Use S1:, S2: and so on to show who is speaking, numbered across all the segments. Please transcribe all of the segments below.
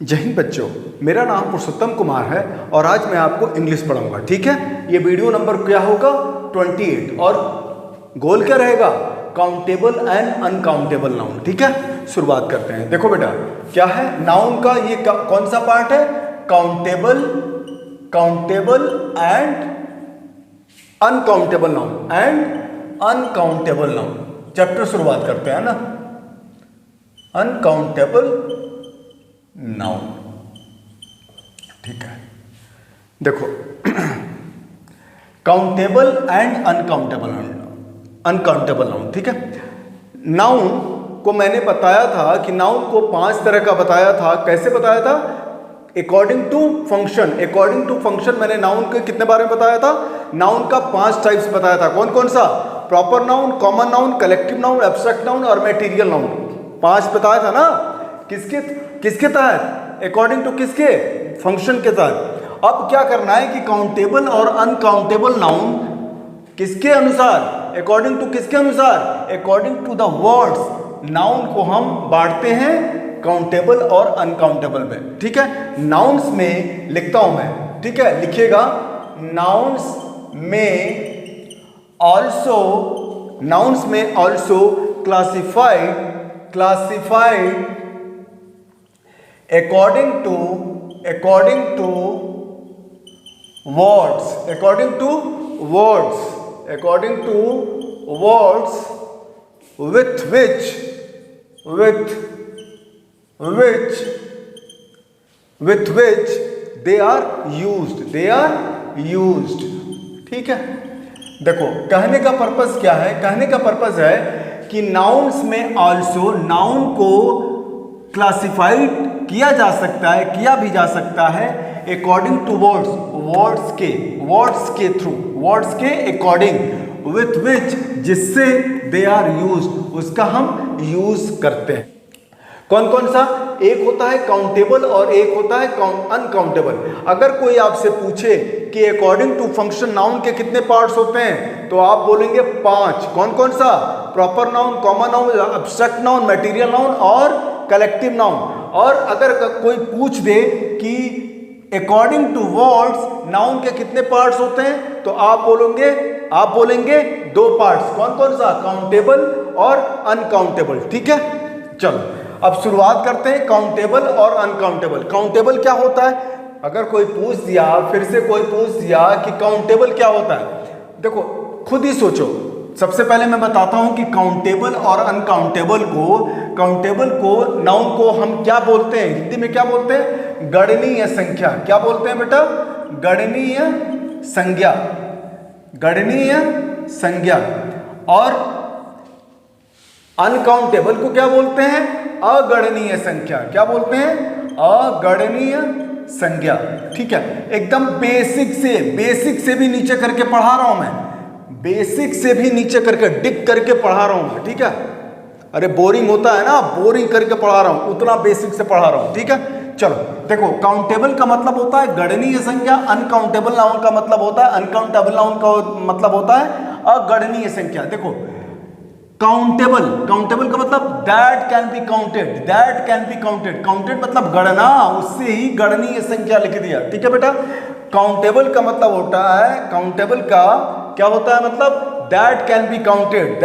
S1: जय हिंद बच्चों, मेरा नाम पुरुषोत्तम कुमार है और आज मैं आपको इंग्लिश पढ़ाऊंगा। ठीक है, ये वीडियो नंबर क्या होगा 28 और गोल क्या रहेगा काउंटेबल एंड अनकाउंटेबल नाउन। ठीक है, शुरुआत करते हैं। देखो बेटा क्या है नाउन का ये कौन सा पार्ट है, countable and uncountable noun. Chapter शुरुआत करते हैं ना, अनकाउंटेबल नाउन। ठीक है, देखो काउंटेबल एंड अनकाउंटेबल नाउन। ठीक है, नाउन को मैंने बताया था कि नाउन को 5 तरह का बताया था। कैसे बताया था? अकॉर्डिंग टू फंक्शन मैंने नाउन के कितने बारे में बताया था? नाउन का 5 टाइप्स बताया था। कौन कौन सा? Proper noun, common noun, collective noun, abstract noun और मटेरियल नाउन। 5 बताया था ना। किसके तहत? अकॉर्डिंग टू किसके? फंक्शन के तहत। अब क्या करना है कि काउंटेबल और अनकाउंटेबल नाउन किसके अनुसार, अकॉर्डिंग टू किसके अनुसार? According to the words noun को हम बांटते हैं काउंटेबल और अनकाउंटेबल में। ठीक है, नाउन्स में लिखता हूं मैं। ठीक है, लिखिएगा नाउन्स में also classified according to words with which they are used। ठीक है, देखो कहने का पर्पस क्या है? कहने का पर्पस है कि नाउन्स में ऑल्सो नाउन को क्लासिफाइड किया भी जा सकता है अकॉर्डिंग टू वर्ड्स के अकॉर्डिंग, विथ विच जिससे दे आर यूज्ड, उसका हम यूज करते हैं। कौन कौन सा? एक होता है काउंटेबल और एक होता है अनकाउंटेबल। अगर कोई आपसे पूछे कि अकॉर्डिंग टू फंक्शन नाउन के कितने पार्ट्स होते हैं तो आप बोलेंगे 5। कौन कौन सा? Proper noun, common noun, abstract noun, material noun और कलेक्टिव नाउन। और अगर कोई पूछ दे कि अकॉर्डिंग टू वर्ड्स नाउन के कितने पार्ट्स होते हैं तो आप बोलेंगे 2 पार्ट्स। कौन कौन सा? काउंटेबल और अनकाउंटेबल। ठीक है, चलो अब शुरुआत करते हैं काउंटेबल और अनकाउंटेबल। काउंटेबल क्या होता है? अगर कोई पूछ दिया, फिर से कोई पूछ दिया कि काउंटेबल क्या होता है, देखो खुद ही सोचो। सबसे पहले मैं बताता हूं कि काउंटेबल और अनकाउंटेबल को नाउन को हम क्या बोलते हैं? हिंदी में क्या बोलते हैं? गणनीय संख्या। क्या बोलते हैं बेटा? गणनीय संज्ञा। और अनकाउंटेबल को क्या बोलते हैं? अगणनीय संख्या। क्या बोलते हैं? अगणनीय संज्ञा। ठीक है, एकदम बेसिक से भी नीचे करके पढ़ा रहा हूं मैं, बेसिक से भी नीचे करके डिग करके पढ़ा रहा हूं। ठीक है, अरे बोरिंग होता है ना, बोरिंग करके पढ़ा रहा हूं, उतना बेसिक से पढ़ा रहा हूं। ठीक है, चलो देखो काउंटेबल का मतलब होता है गणनीय संख्या, अनकाउंटेबल नाउन का मतलब होता है अगणनीय संख्या। देखो काउंटेबल का मतलब that can be counted. Counted मतलब गणना, उससे ही गणनीय संख्या लिख दिया। ठीक है बेटा, काउंटेबल का मतलब होता है, काउंटेबल का क्या होता है मतलब? That can be counted.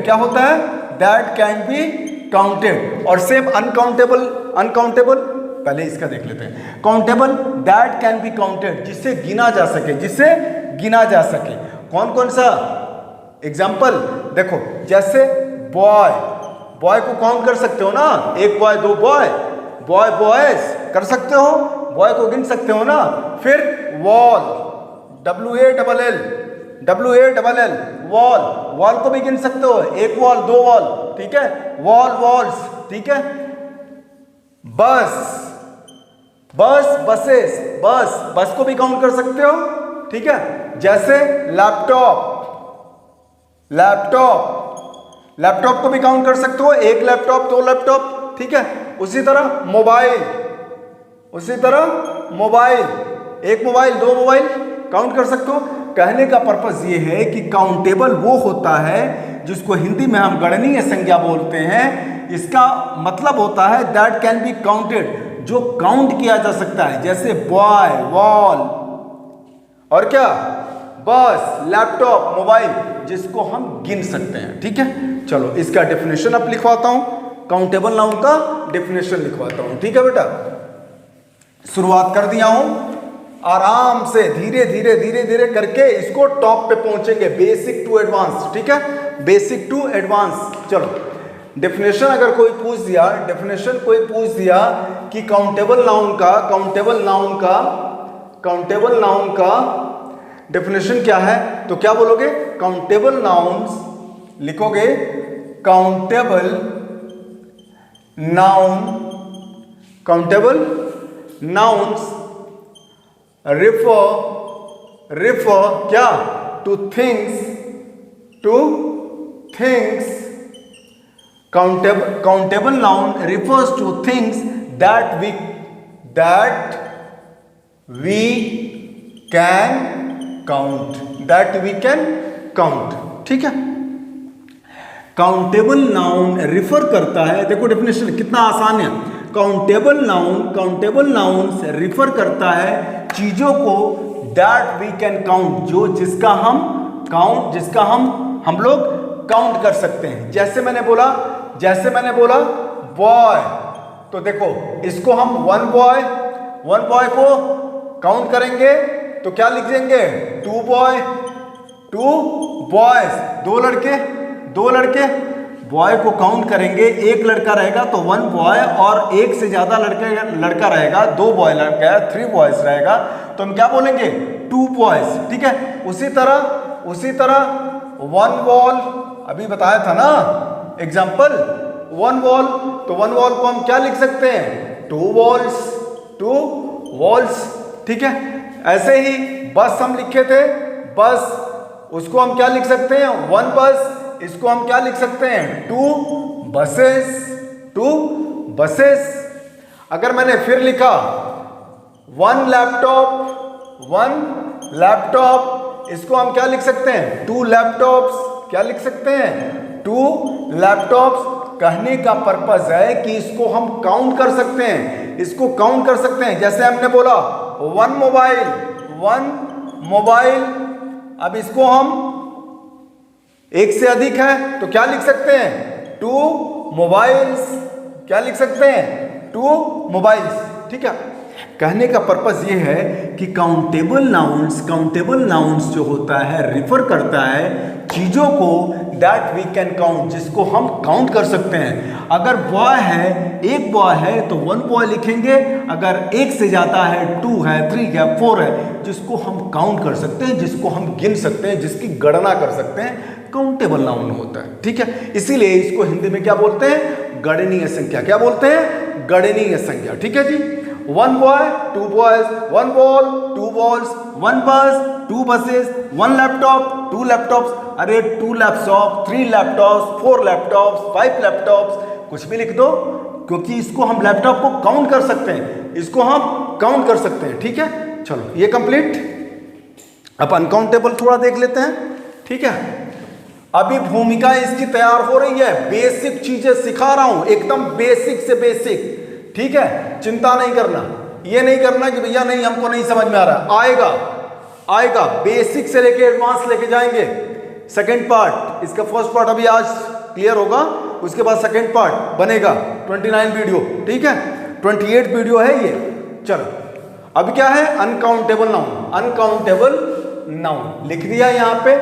S1: क्या होता है? That can be counted. और सेम अनकाउंटेबल पहले इसका देख लेते हैं। Countable that can be counted, जिससे गिना जा सके। कौन कौन सा एग्जाम्पल? देखो जैसे बॉय को काउंट कर सकते हो ना, 1 बॉय 2 बॉयज कर सकते हो, बॉय को गिन सकते हो ना। फिर वॉल, WALL वॉल को भी गिन सकते हो, 1 वॉल 2 वॉल। ठीक है, वॉल्स। ठीक है, बस को भी काउंट कर सकते हो। ठीक है, जैसे लैपटॉप को भी काउंट कर सकते हो, 1 लैपटॉप 2 लैपटॉप। ठीक है, उसी तरह मोबाइल, 1 मोबाइल 2 मोबाइल काउंट कर सकते हो। कहने का पर्पस ये है कि काउंटेबल वो होता है जिसको हिंदी में हम गणनीय संज्ञा बोलते हैं, इसका मतलब होता है दैट कैन बी काउंटेड, जो काउंट किया जा सकता है, जैसे बॉय, वॉल और क्या, बस, लैपटॉप, मोबाइल, जिसको हम गिन सकते हैं। ठीक है, चलो इसका डेफिनेशन अब लिखवाता हूं, काउंटेबल नाउन का डेफिनेशन लिखवाता हूं। ठीक है बेटा, शुरुआत कर दिया हूं, आराम से धीरे धीरे धीरे धीरे करके इसको टॉप पे पहुंचेंगे, बेसिक टू एडवांस। ठीक है, बेसिक टू एडवांस। चलो डेफिनेशन अगर कोई पूछ दिया, डेफिनेशन कोई पूछ दिया कि काउंटेबल नाउन का डेफिनेशन क्या है, तो क्या बोलोगे? काउंटेबल नाउन्स लिखोगे, काउंटेबल नाउन्स रिफर क्या, two things countable noun refers to things that we can count। ठीक है, काउंटेबल नाउन रिफर करता है, देखो डेफिनेशन कितना आसान है। काउंटेबल नाउन रिफर करता है चीजों को दैट वी कैन काउंट, जो जिसका हम लोग काउंट कर सकते हैं। जैसे मैंने बोला बॉय, तो देखो इसको हम वन बॉय को काउंट करेंगे तो क्या लिख देंगे? टू बॉयज, दो लड़के। बॉय को काउंट करेंगे, एक लड़का रहेगा तो वन बॉय, और एक से ज्यादा लड़का रहेगा, दो बॉय रहेगा, थ्री बॉयज रहेगा, तो हम क्या बोलेंगे? Two boys. ठीक है, उसी तरह वन वॉल, अभी बताया था ना एग्जाम्पल, वन वॉल, तो वन वॉल को हम क्या लिख सकते हैं? Two walls. ठीक है, ऐसे ही बस हम लिखे थे, बस, उसको हम क्या लिख सकते हैं? वन बस। इसको हम क्या लिख सकते हैं? To buses. अगर मैंने फिर लिखा वन लैपटॉप, इसको हम क्या लिख सकते हैं? Two laptops. क्या लिख सकते हैं? Two laptops. कहने का पर्पस है कि इसको हम काउंट कर सकते हैं, जैसे हमने बोला वन मोबाइल। अब इसको हम एक से अधिक है तो क्या लिख सकते हैं? Two mobiles. क्या लिख सकते हैं? Two mobiles. ठीक है, कहने का पर्पस ये है कि काउंटेबल नाउन्स जो होता है रिफर करता है चीजों को दैट वी कैन काउंट, जिसको हम काउंट कर सकते हैं। अगर बॉय है, एक बॉय है तो वन बॉय लिखेंगे, अगर एक से ज्यादा है, टू है, थ्री है, फोर है, जिसको हम काउंट कर सकते हैं, जिसको हम गिन सकते हैं, जिसकी गणना कर सकते हैं, काउंटेबल नाउन होता है। ठीक है, इसीलिए इसको हिंदी में क्या बोलते हैं? गणनीय संख्या। क्या बोलते हैं? गणनीय संख्या। ठीक है जी, one boy, two boys, one ball, two balls, one bus, two buses, one laptop, two laptops. अरे two laptop, three laptops, four laptops, five laptops, कुछ भी लिख दो, क्योंकि इसको हम लैपटॉप को काउंट कर सकते हैं। ठीक है, चलो ये कंप्लीट। अब अनकाउंटेबल थोड़ा देख लेते हैं। ठीक है, अभी भूमिका इसकी तैयार हो रही है, बेसिक चीजें सिखा रहा हूं, एकदम बेसिक से बेसिक। ठीक है, चिंता नहीं करना, ये नहीं करना कि भैया नहीं हमको नहीं समझ में आ रहा, आएगा। बेसिक से लेके एडवांस लेके जाएंगे। सेकंड पार्ट, इसका फर्स्ट पार्ट अभी आज क्लियर होगा, उसके बाद सेकंड पार्ट बनेगा 29 वीडियो। ठीक है, 28 वीडियो है ये। चलो अब क्या है? अनकाउंटेबल नाउन लिख दिया यहां पे,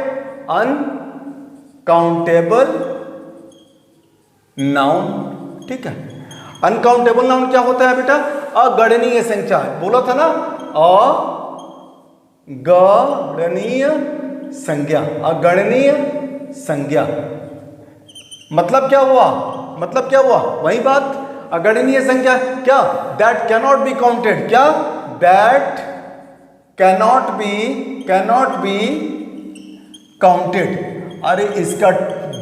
S1: अनकाउंटेबल नाउन। ठीक है, अनकाउंटेबल नाउन क्या होता है बेटा? अगणनीय संख्या। बोला था ना, अगणनीय संज्ञा। मतलब क्या हुआ? वही बात, अगणनीय संख्या। क्या? That cannot be counted. क्या? That cannot be counted. अरे इसका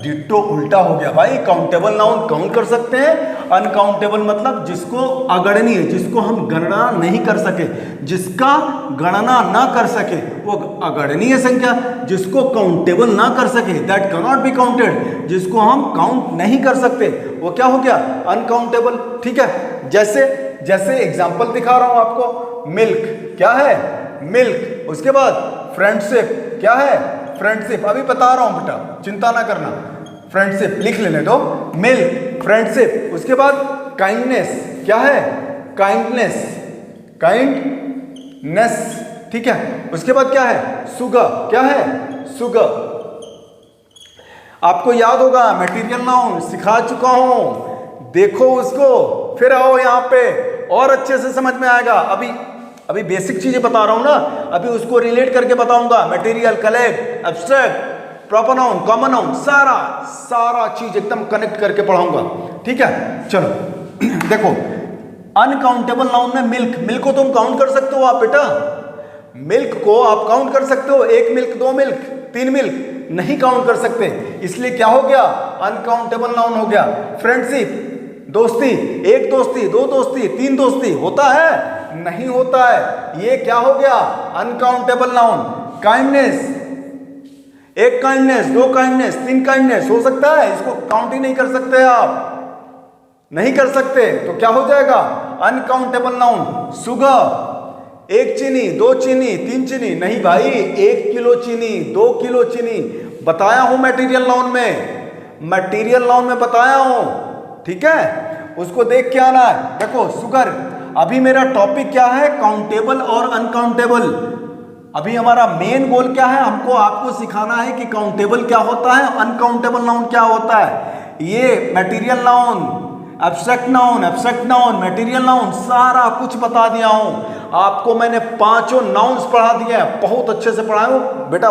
S1: डिट्टो उल्टा हो गया भाई। काउंटेबल नाउन काउंट कर सकते हैं, अनकाउंटेबल मतलब जिसको अगणनीय, जिसको हम गणना नहीं कर सके, जिसका गणना ना कर सके वो अगणनीय संख्या। जिसको काउंटेबल ना कर सके, दैट कैनॉट बी काउंटेड, जिसको हम काउंट नहीं कर सकते वो क्या हो गया, अनकाउंटेबल। ठीक है, जैसे जैसे एग्जांपल दिखा रहा हूं आपको, मिल्क क्या है, मिल्क। उसके बाद फ्रेंडशिप क्या है, फ्रेंडशिप। अभी बता रहा हूं बेटा, चिंता ना करना, फ्रेंडशिप लिख लेने दो, मिल्क फ्रेंडशिप। उसके बाद काइंडनेस क्या है, काइंडनेस, काइंडनेस। ठीक है, उसके बाद क्या है, सुगर क्या है, सुगर। आपको याद होगा, मटेरियल नाउन सिखा चुका हूं, देखो उसको, फिर आओ यहां पे और अच्छे से समझ में आएगा। अभी बेसिक चीजें बता रहा हूं ना, अभी उसको रिलेट करके बताऊंगा। Material, collect, abstract, proper noun, common noun, सारा चीज एकदम कनेक्ट करके पढ़ाऊंगा। ठीक है, चलो देखो, अनकाउंटेबल नाउन में मिल्क, मिल्क को तुम काउंट कर सकते हो आप बेटा, मिल्क को आप काउंट कर सकते हो, 1 मिल्क, 2 मिल्क, 3 मिल्क नहीं काउंट कर सकते, इसलिए क्या हो गया, अनकाउंटेबल नाउन हो गया। फ्रेंडशिप दोस्ती, 1 दोस्ती, 2 दोस्ती, 3 दोस्ती होता है, नहीं होता है, ये क्या हो गया, uncountable noun. Kindness, 1 kindness, 2 kindness, 3 kindness हो सकता है, इसको काउंट ही नहीं कर सकते, आप नहीं कर सकते, तो क्या हो जाएगा, अनकाउंटेबल नाउन। शुगर, 1 चीनी, 2 चीनी, 3 चीनी, नहीं भाई, 1 किलो चीनी, 2 किलो चीनी बताया हूं मटेरियल नाउन में, मटेरियल नाउन में बताया हूं। ठीक है, उसको देख के आना है। देखो शुगर, अभी मेरा टॉपिक क्या है, काउंटेबल और अनकाउंटेबल। अभी हमारा मेन गोल क्या है, हमको आपको सिखाना है कि काउंटेबल क्या होता है, अनकाउंटेबल नाउन क्या होता है। ये material noun, abstract noun, abstract noun, material noun, सारा कुछ बता दिया हूं आपको। मैंने 5 नाउन्स पढ़ा दिए हैं, बहुत अच्छे से पढ़ाया हूं बेटा।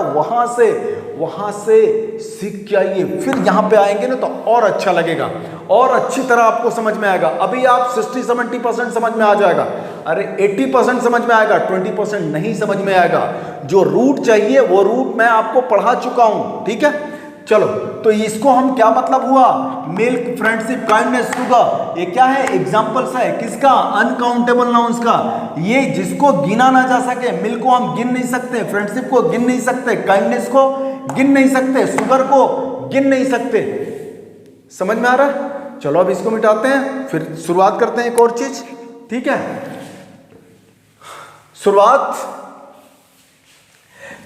S1: वहां से सीख के आइए, फिर यहां पे आएंगे ना तो और अच्छा लगेगा और अच्छी तरह आपको समझ में आएगा। अभी आप 60-70% समझ में आ जाएगा, अरे 80% समझ में आएगा, 20% नहीं समझ में आएगा। जो रूट चाहिए वो रूट मैं आपको पढ़ा चुका हूं। ठीक है, चलो, तो इसको हम क्या मतलब हुआ, मिल्क, फ्रेंडशिप, काइंडनेस, शुगर, ये क्या है, एग्जांपल्स है किसका, अनकाउंटेबल नाउन्स का। ये जिसको गिना ना जा सके, मिल्क को हम गिन नहीं सकते, फ्रेंडशिप को गिन नहीं सकते, काइंडनेस को गिन नहीं सकते, शुगर को गिन नहीं सकते। समझ में आ रहा है? चलो अब इसको मिटाते हैं, फिर शुरुआत करते हैं एक और चीज। ठीक है, शुरुआत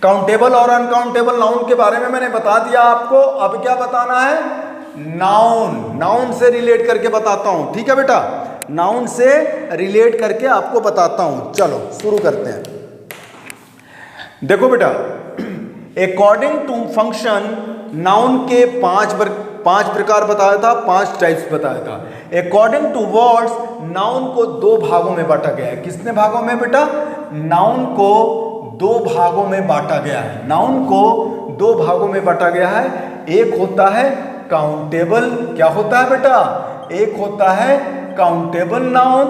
S1: काउंटेबल और अनकाउंटेबल नाउन के बारे में मैंने बता दिया आपको। अब क्या बताना है, नाउन, नाउन से रिलेट करके बताता हूं। ठीक है बेटा, नाउन से रिलेट करके आपको बताता हूं। चलो शुरू करते हैं। देखो बेटा, अकॉर्डिंग टू फंक्शन, नाउन के 5 प्रकार बताया था, 5 टाइप्स बताया था। अकॉर्डिंग टू वर्ड्स, नाउन को 2 भागों में बांटा गया है। कितने भागों में बेटा, नाउन को 2 भागों में बांटा गया है। नाउन को 2 भागों में बांटा गया है। एक होता है काउंटेबल, क्या होता है बेटा, एक होता है काउंटेबल नाउन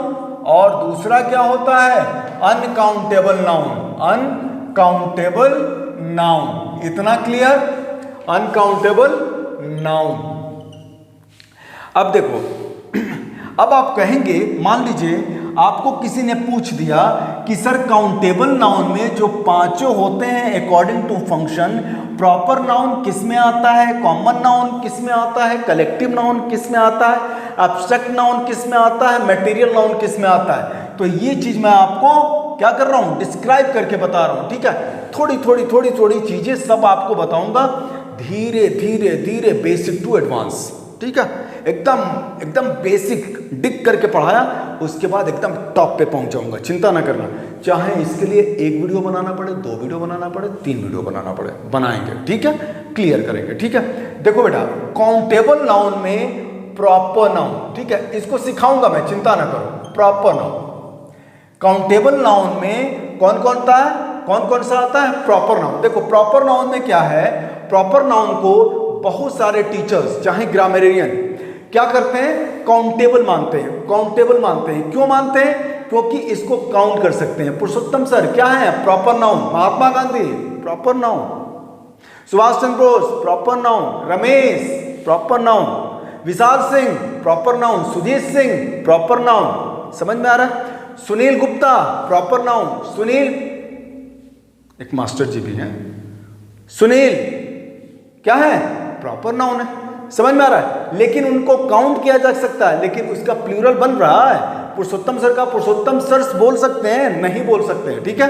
S1: और दूसरा क्या होता है, अनकाउंटेबल नाउन, अनकाउंटेबल नाउन। इतना क्लियर, अनकाउंटेबल नाउन। अब देखो, अब आप कहेंगे, मान लीजिए आपको किसी ने पूछ दिया कि सर काउंटेबल नाउन में जो 5 होते हैं according to function, proper noun किस में आता है, कॉमन नाउन किस में आता है, कलेक्टिव नाउन किस में आता है, एब्स्ट्रैक्ट नाउन किस में आता है, मटेरियल नाउन किस में आता है। तो ये चीज मैं आपको क्या कर रहा हूं, डिस्क्राइब करके बता रहा हूं। ठीक है, थोड़ी चीजें सब आपको बताऊंगा, धीरे धीरे बेसिक टू एडवांस। ठीक है, एकदम बेसिक डिग करके पढ़ाया, उसके बाद एकदम टॉप पे पहुंचाऊंगा, चिंता ना करना। चाहे इसके लिए 1 वीडियो बनाना पड़े, 2 वीडियो बनाना पड़े, 3 वीडियो बनाना पड़े, बनाएंगे। ठीक है, क्लियर करेंगे। ठीक है, देखो बेटा, काउंटेबल नाउन में प्रॉपर नाउन, ठीक है, इसको सिखाऊंगा मैं, चिंता ना करो। प्रॉपर नाउन, काउंटेबल नाउन में कौन कौन सा आता है, प्रॉपर नाउन। देखो प्रॉपर नाउन में क्या है, प्रॉपर नाउन को बहुत सारे टीचर्स, चाहे ग्रामरियन, क्या करते हैं, काउंटेबल मानते हैं। काउंटेबल मानते हैं, क्यों मानते हैं, क्योंकि इसको काउंट कर सकते हैं। पुरुषोत्तम सर क्या है, proper noun. Mahatma Gandhi proper noun, Subhash Chandra Bose proper noun, Ramesh proper noun, Vishal Singh proper noun, Sujeet Singh proper noun. समझ में आ रहा है? सुनील गुप्ता प्रॉपर नाउन, सुनील एक मास्टर जी भी हैं, सुनील क्या है, प्रॉपर नाउन है। समझ में आ रहा है? लेकिन उनको काउंट किया जा सकता है, लेकिन उसका प्लूरल बन रहा है। पुरुषोत्तम सर का पुरुषोत्तम सर्स बोल सकते हैं, नहीं बोल सकते हैं, ठीक है?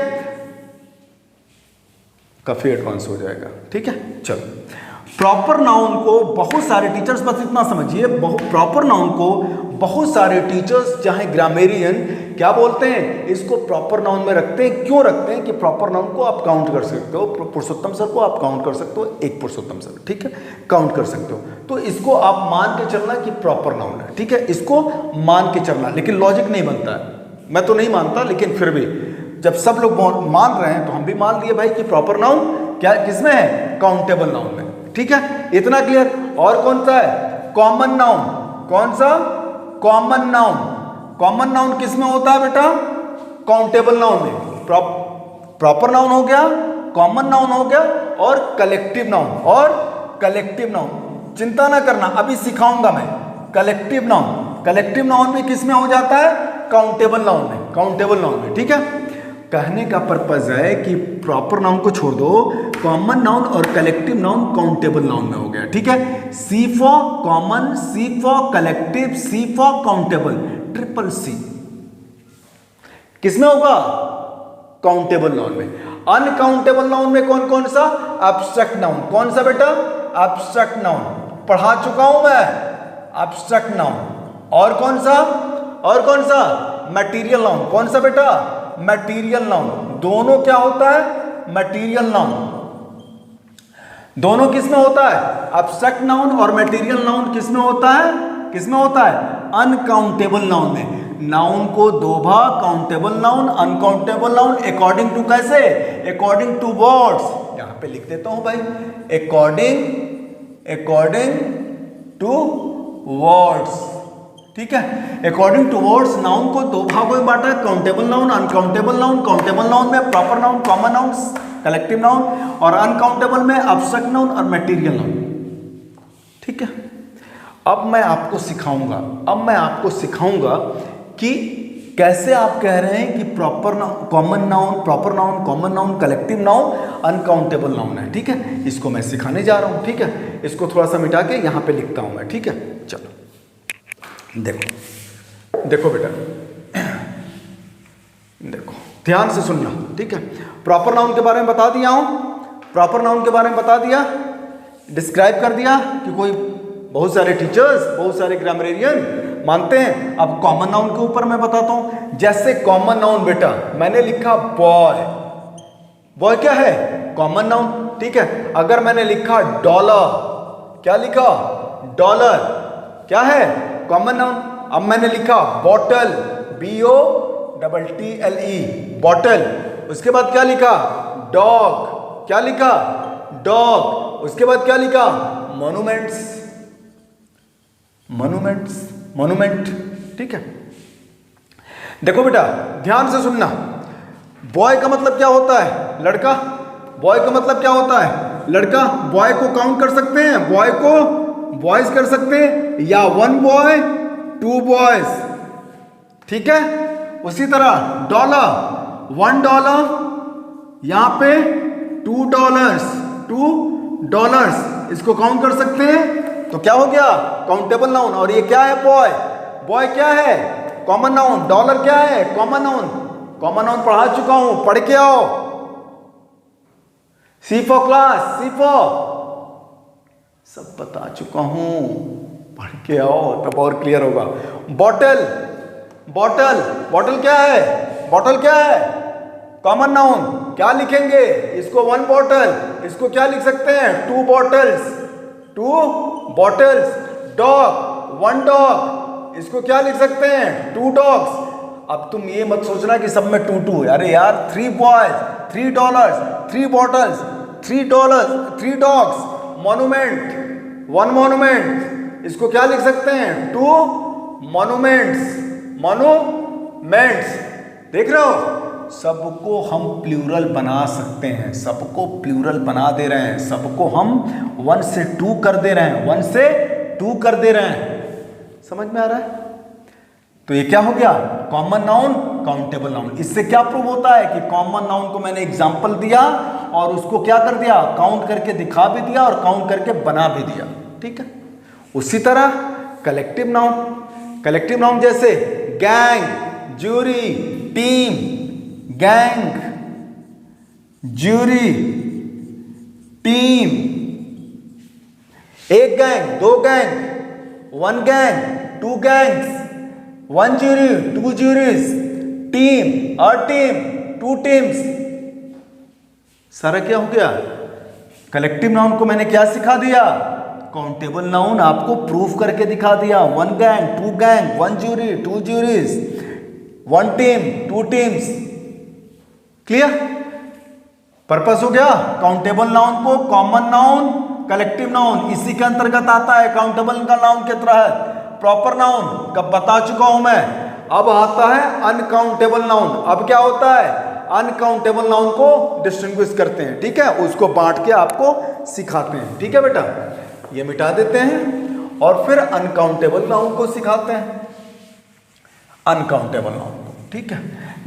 S1: काफी एडवांस हो जाएगा, ठीक है? चलो, प्रॉपर नाउन को बहुत सारे टीचर्स, बस इतना समझिए, प्रॉपर नाउन को बहुत सारे टीचर्स चाहे ग्रामेरियन क्या बोलते हैं, इसको प्रॉपर नाउन में रखते हैं। क्यों रखते हैं? कि प्रॉपर नाउन को आप काउंट कर सकते हो, पुरुषोत्तम सर को आप काउंट कर सकते हो, एक पुरुषोत्तम सर, ठीक है, काउंट कर सकते हो। तो इसको आप मान के चलना कि प्रॉपर नाउन है, ठीक है, इसको मान के चलना। लेकिन लॉजिक नहीं बनता है, मैं तो नहीं मानता, लेकिन फिर भी जब सब लोग मान रहे हैं तो हम भी मान लिए भाई कि प्रॉपर नाउन क्या किसमें है? काउंटेबल नाउन में, ठीक है, इतना क्लियर। और कौन सा है? Common noun. कौन सा? Common noun. कॉमन नाउन किस में होता है बेटा? काउंटेबल नाउन में। प्रॉपर नाउन हो गया, कॉमन नाउन हो गया, और कलेक्टिव नाउन। और कलेक्टिव नाउन चिंता ना करना, अभी सिखाऊंगा मैं। कलेक्टिव नाउन, कलेक्टिव नाउन भी किस में हो जाता है? काउंटेबल नाउन में, काउंटेबल नाउन में, ठीक है। कहने का पर्पज है कि प्रॉपर नाउन को छोड़ दो, कॉमन नाउन और कलेक्टिव नाउन काउंटेबल नाउन में हो गया, ठीक है। C for common, C for collective, C for countable, triple C किसमें होगा? काउंटेबल नाउन में। अनकाउंटेबल नाउन में कौन कौन सा? Abstract noun. कौन सा बेटा? एब्स्ट्रैक्ट नाउन, पढ़ा चुका हूं मैं, एब्स्ट्रैक्ट नाउन। और कौन सा? और कौन सा? Material noun. कौन सा बेटा? Material noun. दोनों क्या होता है? Material noun. दोनों किस में होता है? एब्स्ट्रैक्ट नाउन और मटेरियल नाउन किस में होता है? किस में होता है? अनकाउंटेबल नाउन में। नाउन को दो भाग, countable noun, uncountable noun, according to कैसे? According to words. यहां पे लिख देता हूं भाई, अकॉर्डिंग टू वर्ड्स, ठीक है। अकॉर्डिंग टू वर्ड्स नाउन को दो भागों में बांटा है, countable noun, uncountable noun. Countable noun में proper noun, common noun, collective noun, और अनकाउंटेबल में एब्स्ट्रैक्ट नाउन और मटेरियल नाउन, ठीक है। अब मैं आपको सिखाऊंगा कि कैसे आप कह रहे हैं कि proper noun, common noun, proper noun, common noun, collective noun, uncountable noun है, ठीक है। इसको मैं सिखाने जा रहा हूं, ठीक है। इसको थोड़ा सा मिटा के यहां पे लिखता हूं मैं, ठीक है। चलो देखो बेटा, देखो ध्यान से सुनना, ठीक है। प्रॉपर नाउन के बारे में बता दिया हूं, प्रॉपर नाउन के बारे में बता दिया, डिस्क्राइब कर दिया कि कोई बहुत सारे टीचर्स, बहुत सारे ग्रामरियन मानते हैं। अब कॉमन नाउन के ऊपर मैं बताता हूं। जैसे कॉमन नाउन बेटा, मैंने लिखा बॉय, बॉय क्या है? कॉमन नाउन, ठीक है। अगर मैंने लिखा डॉलर, क्या लिखा? डॉलर, क्या है? Common noun. अब मैंने लिखा बॉटल, BOTTLE, बॉटल। उसके बाद क्या लिखा? डॉग, क्या लिखा? डॉग। उसके बाद क्या लिखा? मॉन्यूमेंट्स, मॉन्यूमेंट्स, मॉन्यूमेंट, ठीक है। देखो बेटा ध्यान से सुनना, बॉय का मतलब क्या होता है? लड़का। बॉय का मतलब क्या होता है? लड़का। बॉय को काउंट कर सकते हैं, बॉय को बॉयज कर सकते हैं, या वन बॉय टू बॉयज, ठीक है। उसी तरह डॉलर, $1, यहां पे $2, $2, इसको काउंट कर सकते हैं, तो क्या हो गया? Countable noun. और ये क्या है? बॉय। बॉय क्या है? Common noun. डॉलर क्या है? Common noun. कॉमन नाउन पढ़ा चुका हूं, पढ़ के आओ। सी फॉर क्लास, सी फॉर, सब बता चुका हूं, पढ़ के आओ तब और क्लियर होगा। बॉटल, बॉटल, बॉटल क्या है? बॉटल क्या है? Common noun. क्या लिखेंगे इसको? 1 बॉटल। इसको क्या लिख सकते हैं? 2 बॉटल्स, 2 बॉटल्स। डॉग, 1 डॉग, इसको क्या लिख सकते हैं? 2 डॉग्स। अब तुम ये मत सोचना कि सब में 2 अरे यार 3 boys, $3, 3 bottles, $3, 3 dogs. Monument, 1 monument, इसको क्या लिख सकते हैं? 2 मॉन्यूमेंट्स, मॉन्यूमेंट्स। देख रहे हो, सबको हम प्लूरल बना सकते हैं, सबको प्लूरल बना दे रहे हैं, सबको हम 1 से 2 कर दे रहे हैं, 1 से 2 कर दे रहे हैं। समझ में आ रहा है? तो ये क्या हो गया? Common noun, countable noun. इससे क्या प्रूव होता है कि कॉमन नाउन को मैंने एग्जांपल दिया और उसको क्या कर दिया? काउंट करके दिखा भी दिया और काउंट करके बना भी दिया, ठीक है। उसी तरह कलेक्टिव नाउन जैसे gang, jury, team, gang, jury, team, एक गैंग, दो gang, one gang, two gangs, one jury, two juries, team, a team, two teams. सारा क्या हो गया? कलेक्टिव नाउन को मैंने क्या सिखा दिया? काउंटेबल नाउन आपको प्रूफ करके दिखा दिया। One gang, two gang, one jury, two juries, one team, two teams. Clear? Purpose हो गया। काउंटेबल नाउन को कॉमन नाउन, कलेक्टिव नाउन इसी के अंतर्गत आता है। काउंटेबल का नाउन के तहत प्रॉपर नाउन कब बता चुका हूं मैं। अब आता है अनकाउंटेबल नाउन। अब क्या होता है? अनकाउंटेबल नाउन को डिस्टिंग्विश करते हैं, ठीक है, उसको बांट के आपको सिखाते हैं। ठीक है बेटा, ये मिटा देते हैं और फिर अनकाउंटेबल नाउन को सिखाते हैं। अनकाउंटेबल नाउन को, ठीक है,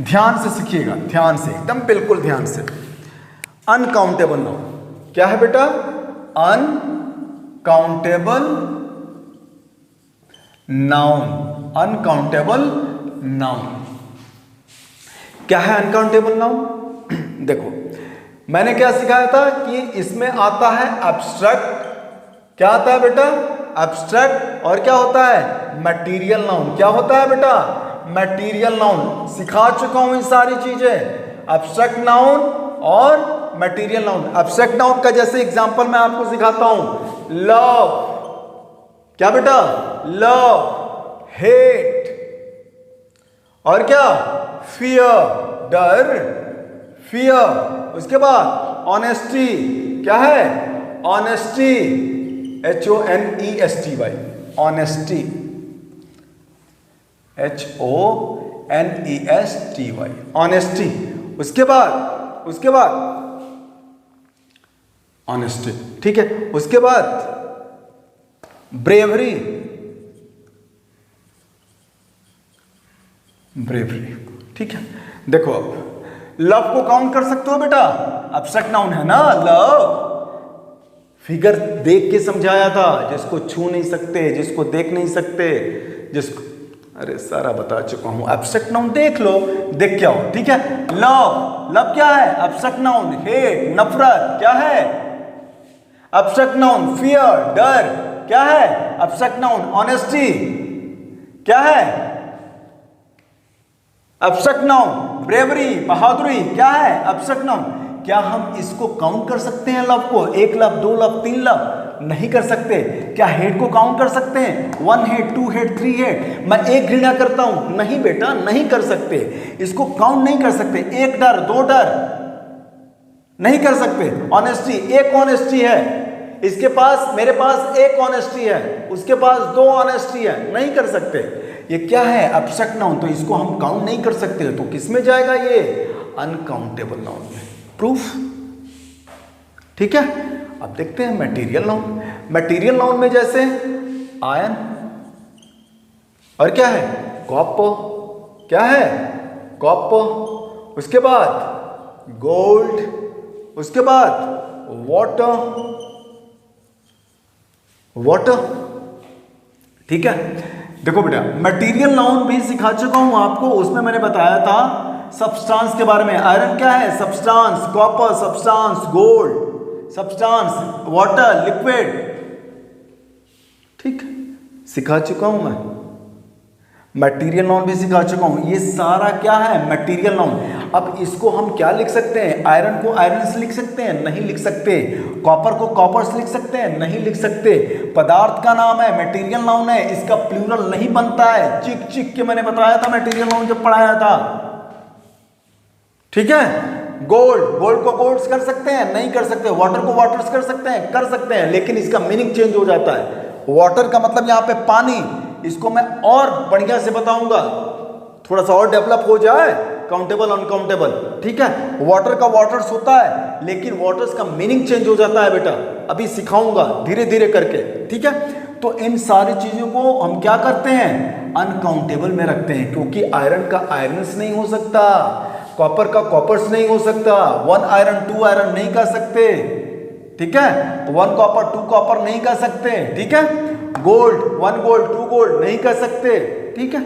S1: ध्यान से सीखिएगा, ध्यान से, एकदम बिल्कुल ध्यान से। अनकाउंटेबल नाउन क्या है बेटा? अनकाउंटेबल नाउन, अनकाउंटेबल नाउन क्या है? अनकाउंटेबल नाउन देखो, मैंने क्या सिखाया था कि इसमें आता है एब्स्ट्रैक्ट। क्या आता है बेटा? एब्स्ट्रैक्ट। और क्या होता है? Material noun. क्या होता है बेटा? Material noun. सिखा चुका हूं ये सारी चीजें, एब्स्ट्रैक्ट नाउन और मटेरियल नाउन। एब्स्ट्रैक्ट नाउन का जैसे एग्जांपल मैं आपको सिखाता हूं, लव। क्या बेटा? लव, हेट, और क्या? फियर, डर, फियर। उसके बाद ऑनेस्टी। क्या है? Honesty, HONESTY, honesty, HONESTY, honesty. उसके बाद ऑनेस्टी, ठीक है। उसके बाद ब्रेवरी, ब्रेवरी, ठीक है। देखो, अब लव को काउंट कर सकते हो बेटा? एब्स्ट्रैक्ट नाउन है ना लव। फिगर देख के समझाया था, जिसको छू नहीं सकते, जिसको देख नहीं सकते, जिसको, अरे सारा बता चुका हूं। एब्स्ट्रैक्ट नाउन देख लो, देख क्या हो, ठीक है। लव, लव क्या है? Abstract noun. हेट, नफरत, क्या है? Abstract noun. फियर, डर, क्या है? Abstract noun. ऑनेस्टी, क्या है? Abstract noun. ब्रेवरी, बहादुरी, क्या है? Abstract noun. क्या हम इसको काउंट कर सकते हैं? लव को 1 लव, 2 लव, 3 लव? नहीं कर सकते। क्या हेट को काउंट कर सकते हैं? 1 हेट, 2 हेट, 3 हेट? मैं एक घृणा करता हूं, नहीं बेटा, नहीं कर सकते। इसको काउंट नहीं कर सकते। 1 डर, 2 डर, नहीं कर सकते। ऑनेस्टी, एक ऑनेस्टी है इसके पास, मेरे पास एक ऑनेस्टी है, उसके पास 2 ऑनेस्टी है, नहीं कर सकते। ये क्या है? Abstract noun. तो इसको हम काउंट नहीं कर सकते, तो किस में जाएगा? ये अनकाउंटेबल नाउन में। प्रूफ, ठीक है। अब देखते हैं मटेरियल नाउन। मटेरियल नाउन में जैसे आयरन, और क्या है? कॉपर, क्या है? कॉपर। उसके बाद गोल्ड, उसके बाद वाटर, वाटर, ठीक है। देखो बेटा, मटेरियल नाउन भी सिखा चुका हूं आपको, उसमें मैंने बताया था सब्सटेंस के बारे में। आयरन क्या है? Substance. Copper substance, gold substance, water liquid, ठीक, सिखा चुका हूं मैं। मटेरियल नाउन भी सिखा चुका हूं। ये सारा क्या है? Material noun. अब इसको हम क्या लिख सकते हैं? आयरन को आयरन से लिख सकते हैं? नहीं लिख सकते। कॉपर को कॉपर से लिख सकते हैं? नहीं लिख सकते। पदार्थ का नाम है, मटेरियल नाउन है, इसका प्लूरल नहीं बनता है। चिक चिक के मैंने बताया था मटेरियल नाउन जब पढ़ाया था, ठीक है। गोल्ड, गोल्ड को गोल्ड्स कर सकते हैं? नहीं कर सकते। वाटर को वाटर्स कर सकते हैं? कर सकते हैं, लेकिन इसका मीनिंग चेंज हो जाता है। वाटर का मतलब यहां पे पानी, इसको मैं और बढ़िया से बताऊंगा, थोड़ा सा और डेवलप हो जाए, काउंटेबल अनकाउंटेबल, ठीक है। वाटर का वाटर्स होता है, लेकिन वाटर्स का मीनिंग चेंज हो जाता है बेटा, अभी सिखाऊंगा धीरे धीरे करके, ठीक है। तो इन सारी चीजों को हम क्या करते हैं? अनकाउंटेबल में रखते हैं, क्योंकि आयरन का आयरन्स नहीं हो सकता, कॉपर का कॉपर्स नहीं हो सकता, 1 आयरन 2 आयरन नहीं कर सकते, ठीक है। 1 कॉपर 2 कॉपर नहीं कर सकते, ठीक है। गोल्ड, 1 गोल्ड 2 गोल्ड नहीं कह सकते, ठीक है।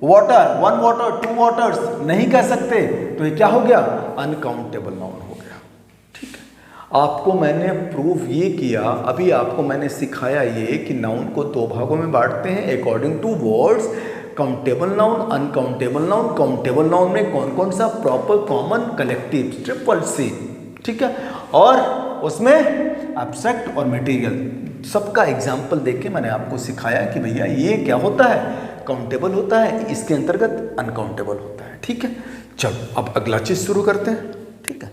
S1: वाटर, 1 वाटर 2 वाटर्स नहीं कह सकते, तो ये क्या हो गया, अनकाउंटेबल नाउन हो गया, ठीक है। आपको मैंने प्रूव ये किया, अभी आपको मैंने सिखाया ये कि नाउन को 2 भागों में बांटते हैं according to words, countable noun, uncountable noun. Countable noun में कौन कौन सा, proper, common, collective, triple C, ठीक है। और उसमें एब्स्ट्रैक्ट और मटेरियल, सबका एग्जाम्पल देके मैंने आपको सिखाया कि भैया ये क्या होता है, काउंटेबल होता है, इसके अंतर्गत अनकाउंटेबल होता है, ठीक है। चलो अब अगला चीज शुरू करते हैं, ठीक है।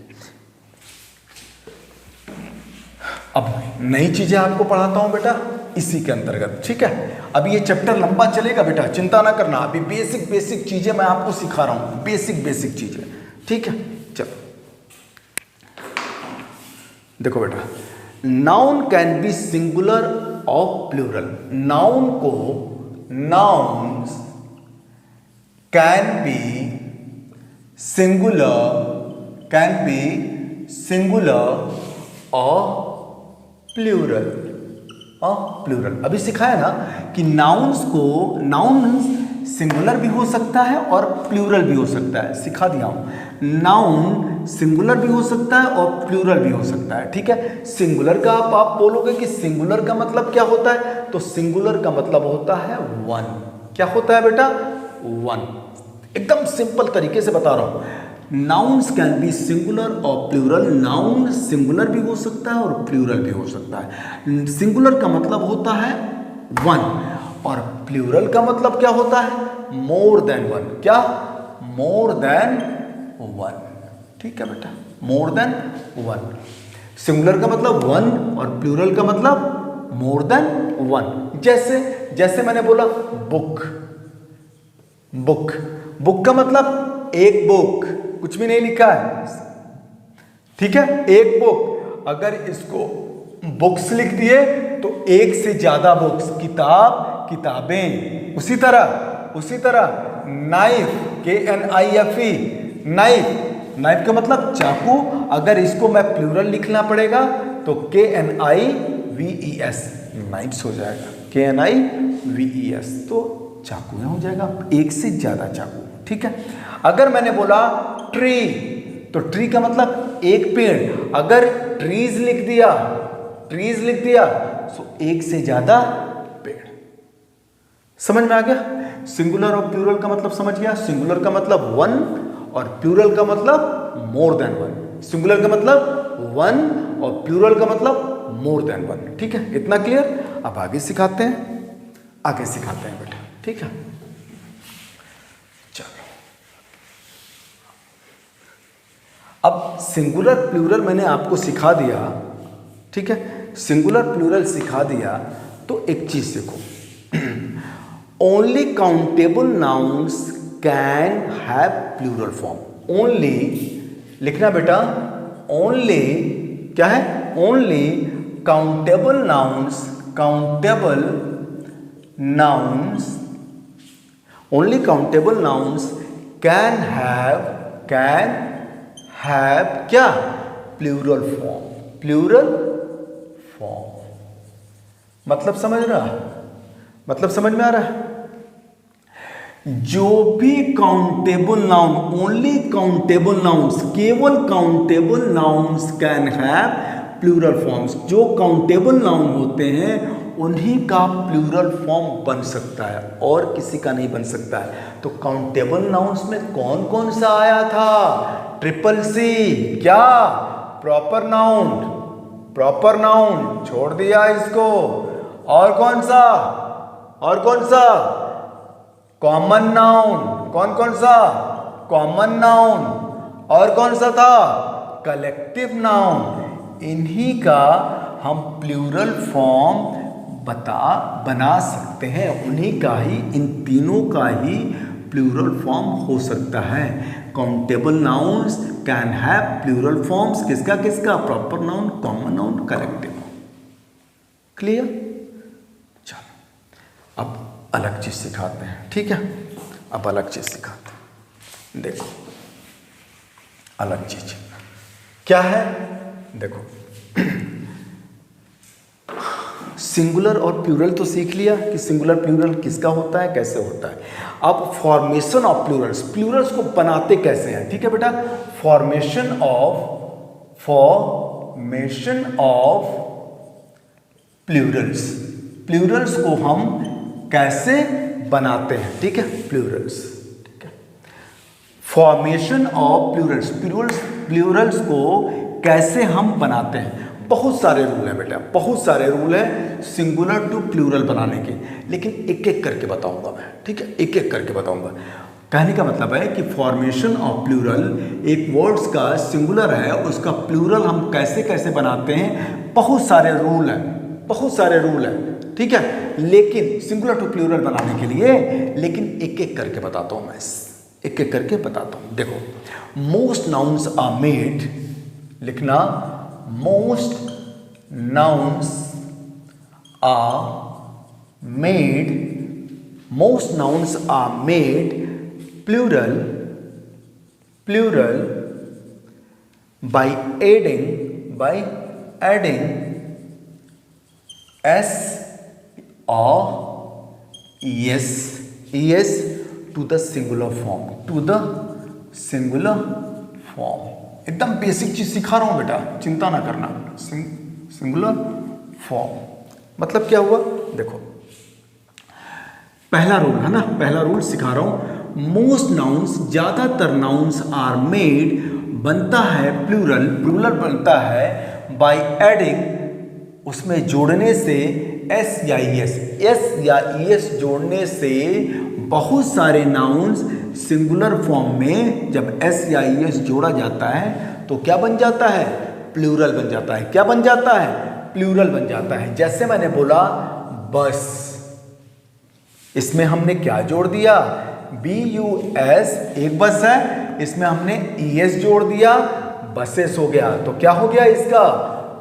S1: अब नई चीजें आपको पढ़ाता हूं बेटा इसी के अंतर्गत, ठीक है। अभी ये चैप्टर लंबा चलेगा बेटा, चिंता ना करना, अभी बेसिक बेसिक चीजें मैं आपको सिखा रहा हूं, बेसिक बेसिक चीजें, ठीक है। चलो देखो बेटा, नाउन कैन बी सिंगुलर और प्लूरल। नाउन को, नाउन्स कैन बी सिंगुलर और प्लूरल, अभी सिखाया ना कि नाउन्स को, नाउन्स सिंगुलर भी हो सकता है और प्लूरल भी हो सकता है, सिखा दिया हूं। नाउन सिंगुलर भी हो सकता है और प्लूरल भी हो सकता है, ठीक है। सिंगुलर का आप बोलोगे कि सिंगुलर का मतलब क्या होता है, तो सिंगुलर का मतलब होता है 1। क्या होता है बेटा, 1। एकदम सिंपल तरीके से बता रहा हूं। नाउन्स कैन बी सिंगुलर और प्लूरल। नाउन सिंगुलर भी हो सकता है और प्लूरल भी हो सकता है। सिंगुलर का मतलब होता है 1 और प्लूरल का मतलब क्या होता है, मोर देन 1। क्या, मोर देन 1, ठीक है बेटा, मोर देन 1। सिंगुलर का मतलब 1 और प्लूरल का मतलब मोर देन 1। जैसे मैंने बोला बुक, बुक का मतलब एक बुक, कुछ भी नहीं लिखा है, ठीक है, एक बुक। अगर इसको बुक्स लिख दिए तो एक से ज्यादा बुक्स, किताबें। उसी तरह नाइफ, KNIFE, नाइफ का मतलब चाकू। अगर इसको मैं प्लूरल लिखना पड़ेगा तो KNIVES, नाइफ्स हो जाएगा, KNIVES, तो चाकू हो जाएगा, एक से ज्यादा चाकू, ठीक है। अगर मैंने बोला ट्री, तो ट्री का मतलब एक पेड़। अगर ट्रीज लिख दिया तो एक से ज्यादा पेड़। समझ में आ गया, सिंगुलर और प्लूरल का मतलब समझ गया। सिंगुलर का मतलब 1 और प्लूरल का मतलब मोर देन 1। सिंगुलर का मतलब 1 और प्लूरल का मतलब मोर देन 1, ठीक है। इतना क्लियर। अब आगे सिखाते हैं बेटा, ठीक है। चलो अब सिंगुलर प्लूरल मैंने आपको सिखा दिया, ठीक है। सिंगुलर प्लूरल सिखा दिया तो एक चीज सीखो, only countable nouns can have plural form. Only लिखना बेटा, ओनली क्या है, only countable nouns, only countable nouns can have क्या, प्लूरल फॉर्म। मतलब समझ में आ रहा है। जो भी countable noun, only countable nouns, केवल countable nouns can have plural forms. जो काउंटेबल नाउन होते हैं उन्हीं का प्लूरल फॉर्म बन सकता है और किसी का नहीं बन सकता है। तो काउंटेबल नाउन्स में कौन कौन सा आया था, ट्रिपल सी, क्या, प्रॉपर नाउन छोड़ दिया इसको। और कौन सा, कॉमन नाउन, कौन सा, कॉमन नाउन। और कौन सा था, कलेक्टिव नाउन। इन्हीं का हम प्लूरल फॉर्म बना सकते हैं, उन्हीं का ही, इन तीनों का ही प्लूरल फॉर्म हो सकता है। Countable nouns can have plural forms, किसका, proper noun, common noun, collective noun. Clear. चलो अब अलग चीज सिखाते हैं, ठीक है। अब अलग चीज सिखाते हैं। देखो अलग चीज क्या है, देखो सिंगुलर और प्लूरल तो सीख लिया कि सिंगुलर प्लूरल किसका होता है, कैसे होता है। अब फॉर्मेशन ऑफ प्लूरल्स, प्लूरल्स को बनाते कैसे हैं, ठीक है बेटा। फॉर्मेशन ऑफ प्लूरल्स, प्लूरल्स को हम कैसे बनाते हैं, ठीक है, प्लूरल्स, ठीक है। फॉर्मेशन ऑफ प्लूरल्स, प्लूरल्स को कैसे हम बनाते हैं। बहुत सारे रूल हैं बेटा, बहुत सारे रूल हैं सिंगुलर टू प्लूरल बनाने के, लेकिन एक एक करके बताऊंगा मैं, ठीक है, एक एक करके बताऊंगा। कहने का मतलब है कि फॉर्मेशन ऑफ प्लूरल, एक वर्ड्स का सिंगुलर है, उसका प्लूरल हम कैसे कैसे बनाते हैं, बहुत सारे रूल हैं, बहुत सारे रूल हैं, ठीक है। लेकिन सिंगुलर टू प्लूरल बनाने के लिए, लेकिन एक एक करके बताता हूं मैं, एक एक करके बताता हूं। देखो, मोस्ट नाउन्स आर मेड, लिखना, most nouns are made, most nouns are made plural by adding s or es to the singular form, एकदम बेसिक चीज सिखा रहा हूं बेटा, चिंता ना करना। सिंगुलर फॉर्म मतलब क्या हुआ, देखो पहला रूल है ना, पहला रूल सिखा रहा हूं। मोस्ट नाउन्स, ज्यादातर नाउन्स आर मेड, बनता है प्लूरल बनता है बाय एडिंग, उसमें जोड़ने से एस या ईएस जोड़ने से बहुत सारे नाउन्स सिंगुलर फॉर्म में जब एस या ईएस जोड़ा जाता है तो क्या बन जाता है, प्लूरल बन जाता है। क्या बन जाता है, प्लूरल बन जाता है। जैसे मैंने बोला बस, इसमें हमने क्या जोड़ दिया, BUS, एक बस है, इसमें हमने ES जोड़ दिया, बसेस हो गया, तो क्या हो गया, इसका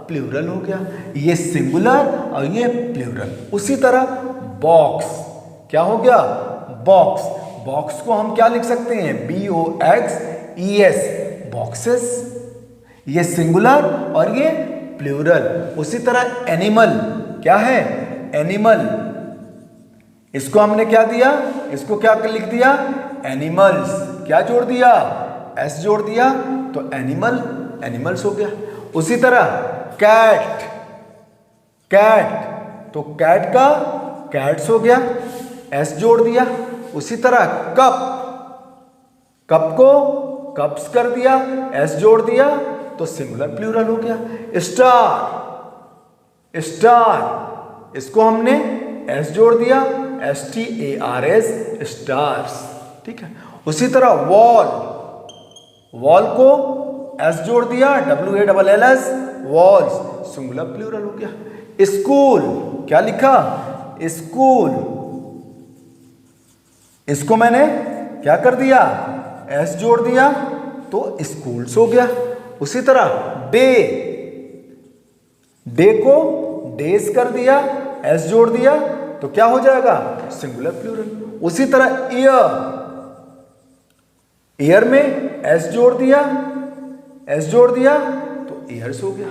S1: प्लूरल हो गया। ये सिंगुलर और ये प्लूरल। उसी तरह बॉक्स, क्या हो गया, बॉक्स, बॉक्स को हम क्या लिख सकते हैं, BOXES, बॉक्सेस, ये सिंगुलर और ये प्लूरल। उसी तरह एनिमल, क्या है, एनिमल, इसको हमने क्या दिया, इसको क्या लिख दिया, एनिमल्स, क्या जोड़ दिया, एस जोड़ दिया, तो एनिमल, एनिमल्स हो गया। उसी तरह कैट, तो कैट का कैट्स हो गया, एस जोड़ दिया। उसी तरह कप को कप्स कर दिया, एस जोड़ दिया, तो सिंगुलर प्लूरल हो गया। स्टार, इसको हमने एस जोड़ दिया, STARS, स्टार्स, ठीक है। उसी तरह वॉल को एस जोड़ दिया, WALLS, वॉल्स, सिंगुलर प्लूरल हो गया। स्कूल, क्या लिखा, स्कूल, इसको मैंने क्या कर दिया, एस जोड़ दिया, तो स्कूल्स हो गया। उसी तरह डे को डेज कर दिया, एस जोड़ दिया, तो क्या हो जाएगा, सिंगुलर प्लूरल। उसी तरह ईयर में एस जोड़ दिया, तो ईयर्स हो गया।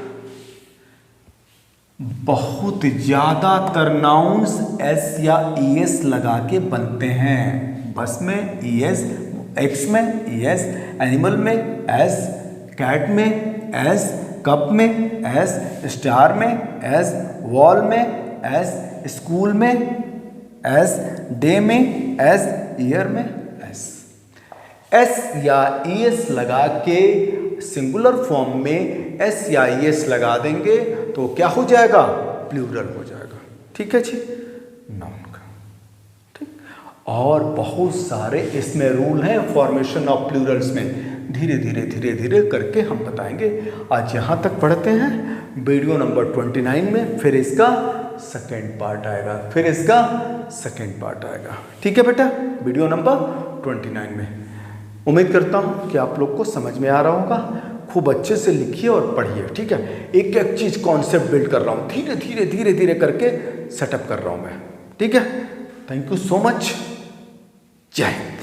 S1: बहुत ज्यादातर नाउन्स एस या ईएस लगा के बनते हैं। बस में ईएस, एक्स में ईएस, एनिमल में एस, कैट में एस, कप में एस, स्टार में एस, वॉल में एस, स्कूल में एस, डे में एस, ईयर में एस। एस या ईएस लगा के सिंगुलर फॉर्म में एस या ईएस लगा देंगे तो क्या हो जाएगा, प्लूरल हो जाएगा, ठीक है जी, नाउन का, ठीक। और बहुत सारे इसमें रूल हैं फॉर्मेशन ऑफ प्लूरल्स में, धीरे धीरे करके हम बताएंगे। आज यहाँ तक पढ़ते हैं, वीडियो नंबर 29 में फिर इसका सेकेंड पार्ट आएगा, ठीक है बेटा, वीडियो नंबर 29 में। उम्मीद करता हूँ कि आप लोग को समझ में आ रहा होगा। खूब अच्छे से लिखिए और पढ़िए, ठीक है। एक एक चीज़ कॉन्सेप्ट बिल्ड कर रहा हूँ, धीरे धीरे करके सेटअप कर रहा हूँ मैं, ठीक है। थैंक यू सो मच, जय हिंद।